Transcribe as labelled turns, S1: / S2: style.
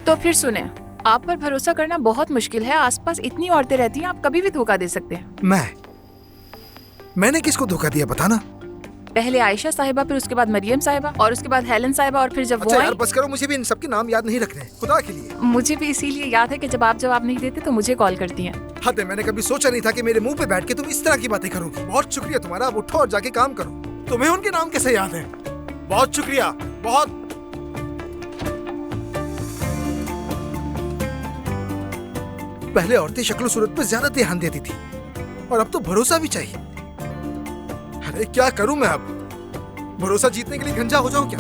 S1: तो फिर सुने, आप पर भरोसा करना बहुत मुश्किल है। आसपास इतनी औरतें रहती हैं, आप कभी भी धोखा दे सकते हैं।
S2: मैंने किसको धोखा दिया बताना?
S1: पहले आयशा साहिबा, फिर उसके बाद मरियम साहिबा, और उसके बाद हेलन साहिबा, और फिर जब
S2: अच्छा
S1: वो
S2: यार बस करो, मुझे भी इन सबके नाम याद नहीं रखने, खुदा के लिए।
S1: मुझे भी इसीलिए याद है कि जब आप जवाब नहीं देते तो मुझे कॉल करती हैं।
S2: हद है, मैंने कभी सोचा नहीं था कि मेरे मुंह पे बैठ के तुम इस तरह की बातें करोगी। बहुत शुक्रिया तुम्हारा, अब उठो और जाके काम करो। तुम्हें उनके नाम कैसे याद है? बहुत शुक्रिया, बहुत। पहले औरतें शक्ल सूरत पे ज्यादा ध्यान देती थी और अब तो भरोसा भी चाहिए। अरे क्या करूं मैं अब? भरोसा जीतने के लिए गंजा हो जाऊं क्या?